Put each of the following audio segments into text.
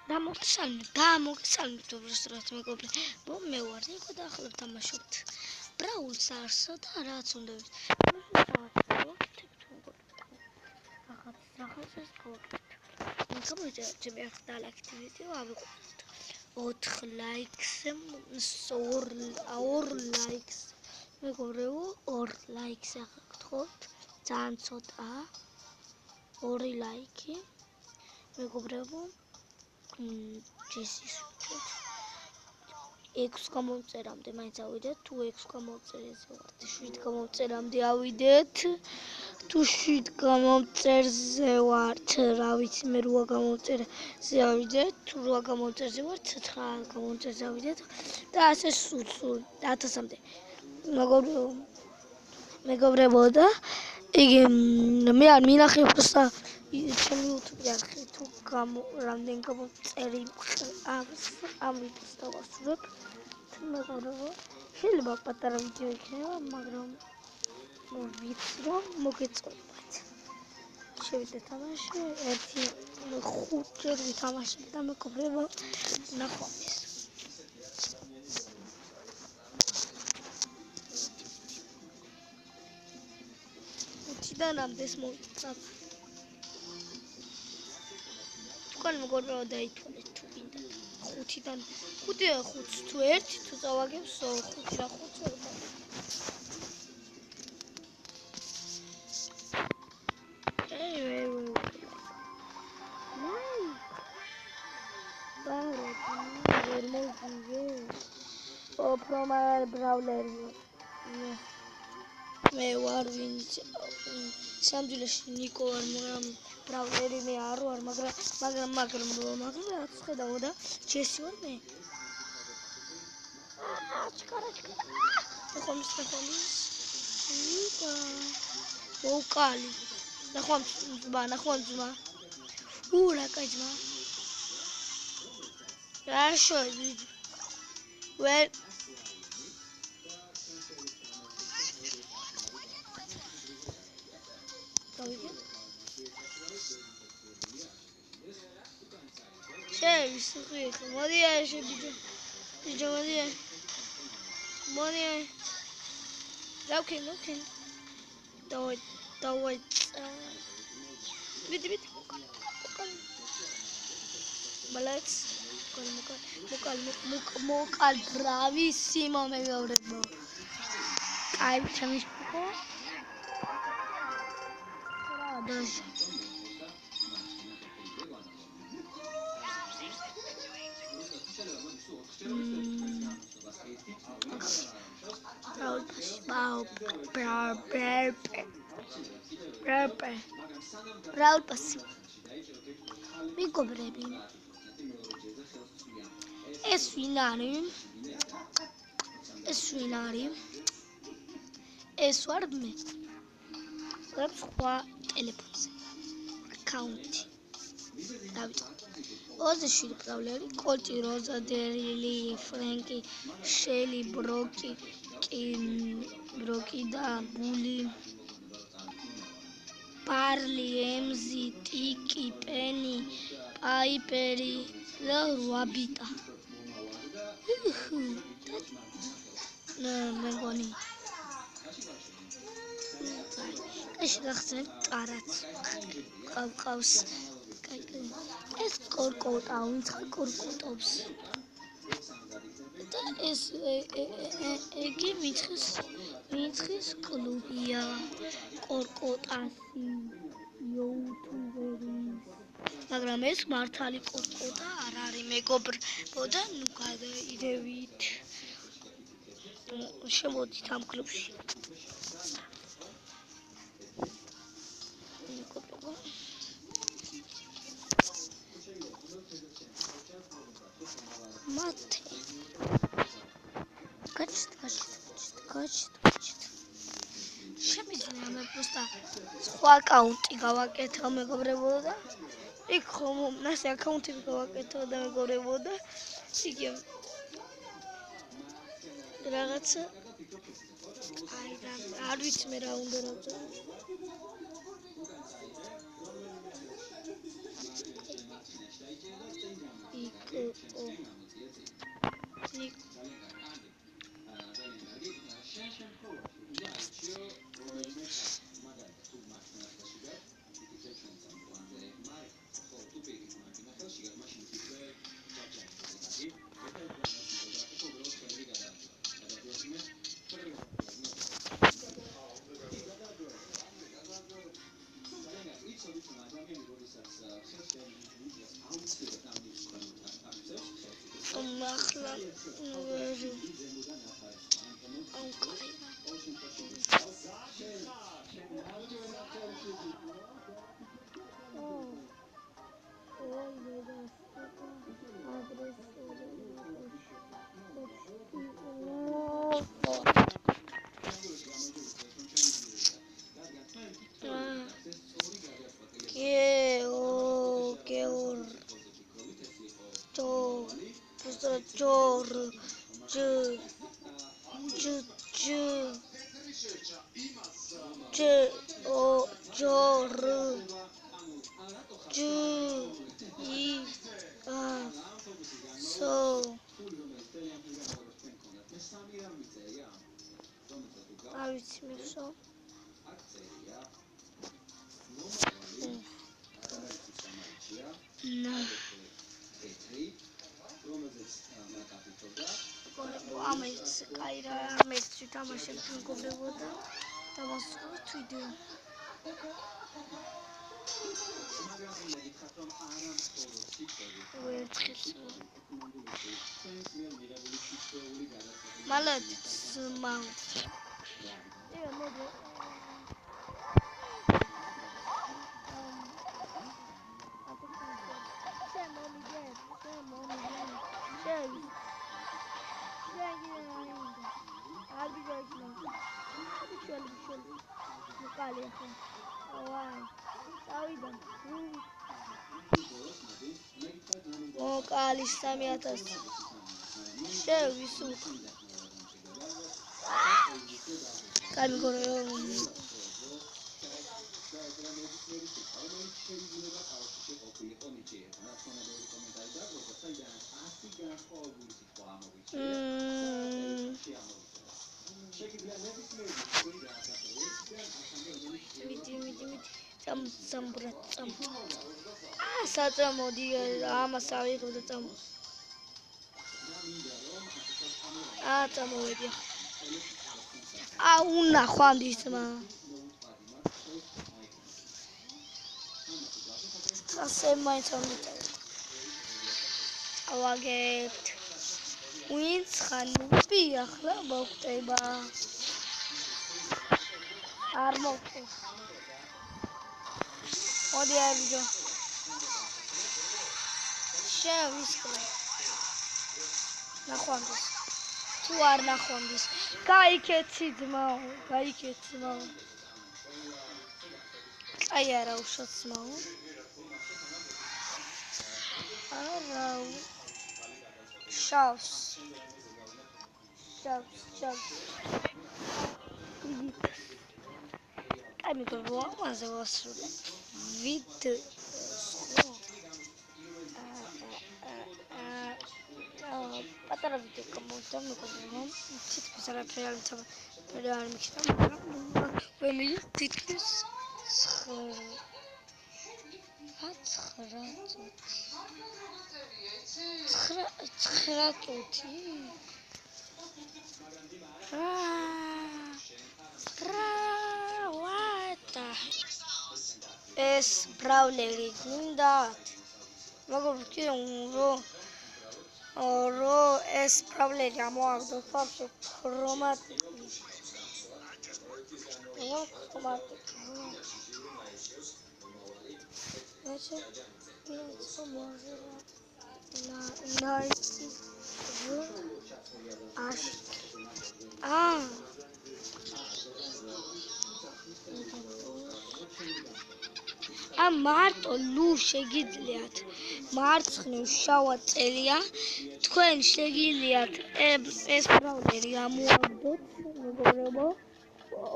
გამოგესალმებით უბრალოდ მეგობრებო, მე ვარ ნიკო და ახლა ვთამაშობთ Brawl Stars-ს და რაც უნდა რაღაცას გავაკეთებ. გამოდიჭები ახლა ლაიქით ვიდეო ავიყვანოთ. 4 ლაიქს, 2 ლაიქს. მეგობრებო, 2 ლაიქს ახლა გთხოვთ. ძალიან ცოტაა. 2 ლაიქი. მეგობრებო, ჯესის 6 გამომწერამდე მაინც ავიდეთ, თუ 6 გამომწერზე ვართ, 7 გამომწერამდე ავიდეთ, თუ 7 გამომწერზე ვართ, რა ვიცი, მე 8 გამომწერზე ავიდეთ, თუ 8 გამომწერზე ვართ, 9 გამომწერზე ავიდეთ და ასე სულ 1000-მდე. მეგობრებო და იგი მე არ მინახე просто ჩემი YouTube-ი არხი თუ რამდენი გამოწერი ამ ვიდეოს დავასრულებ. მეგობრებო, შეიძლება პატარა ვიდეო იქნება, მაგრამ ვიცი რომ მოგეწონათ. შევიდეთ თამაში, 5 ჯერ ვითამაშებ და მეგობრებო, ნახვამდის. და ნამდვილს მოვიწავ. თქვენ მეგობრებო დაითვალეთ თუ გინდა 5-დან 5-5 თუ 1 თუ წავაგებს 5 და 5 ვერ მე ვარ ვინც სამდვილეში ნიკო ვარ, მაგრამ ბრაულერი მე არ ვარ, მაგრამ რაც ხედავ და ჯესი ვარ მე. ნახომის ნიკო მოვკალი ნახომ ძმა რა კაი ძმა რა შევი ვერ შევი მოდი აი ბიჭო მოდი დავქენ დავაი ვიდი მალაც მოკალ bravissimo მეგობრებო კაი ჩემი შეკო რა დაშ Brawl Pass. მეგობრები. ეს ვინ არის? ეს ვარ მე. გვაქვს სხვა ტელეფონზე. აკაუნტი. დავიწყოთ. 27 ბრაულერი, კოლტი, როზა, დერილი, ფრენკი, შელი, ბროკი და ბული. Barley, Emzi, Tiki, Penny, Piperi და Rabita. მეგონი. ეს გახსენებ წარაც. ყავს. ეს კორკოტა, ვინც კორკოტობს. და ეს იგი მიწის კლუბია. კორკოტასი YouTuberi. მაგრამ ეს მართალი კორკოტა არ არის მეგობრებო და ნუ გადაიდევით. შემოდით ამ კლუბში. მეგობრებო. მათე. გაჩით. შემიძლია მე просто სხვა აკაუნტი გავაკეთო მეგობრებო და იქ ხომ ასე აკაუნტები გავაკეთო და მეგობრებო და იგი რაღაცა აი და არ ვიცი მე რა უნდა რაღაცა ახლა ვერ Mokalis 3000 შევის კარი გორე საწამოდი ამას ავიღებ და წამო წამოვედი უნახვამდის მა ასე მაინც ავაგებთ ვინც ხანუპი ახლა მოხდება არ მოხდება მოდი აიბიჯო შევისკრა ნახვამდის თუ არ ნახვამდის გაიქეცი ძმაო აი არა უშოთ ძმაო არა შავს აი მეგობრებო ამაზე ვასრულე პატარა ვიდეო გამოვიდა მეგობრებო თითქმის არაფერი არ მიქნა მაგრამ ველი თითქმის 9 წუთი ეს ბრავლერი გინდათ მეგობრებო კიდევ რო ეს ბრავლერი ამოაგდო ფარში ქრომატიკი მარტო ლუ შეგიძლიათ მარცხნივ შავა წელია თქვენ შეგიძლიათ ეს ბრავლერი ამოაგდოთ მეგობრებო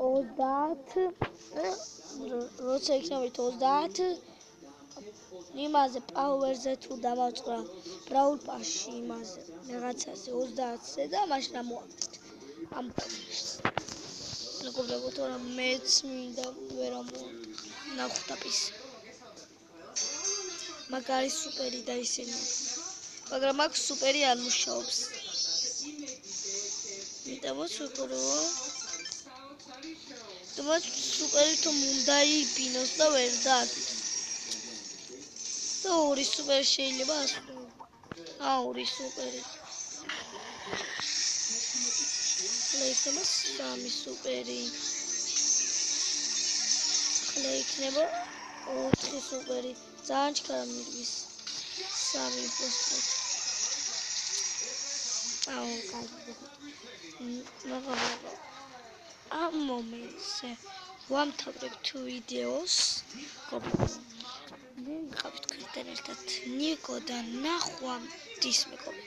30 როცა იქნებით 30 იმაზე პაუერზე თუ დამავწყდა ბრაულ პასში იმაზე რაღაცაზე 30-ზე და მაშინ ამოაგდეთ ამ მეგობრებო თორემ მეც მინდა ვერ ამონახტაპის მაგარი სუპერი და ისინი მაგრამ აქ სუპერი არ მუშაობს მიტევოს უყურებო თუმცა სუპერი თუ უნდა იბინოს და ვერ დააქვს და 2 სუპერი შეიძლება ასწავლო. 2 სუპერი. ახლა იქნება 3 სუპერი. ახლა იქნება 4 სუპერი. ძალიან ჩქარა მირვის. 3 პოსტით. კაი. ამ მომენტზე ვამთავრებთ ვიდეოს. მე ვიყავი თქვენთან ერთად ნიკო და ნახვამდის მეგობი.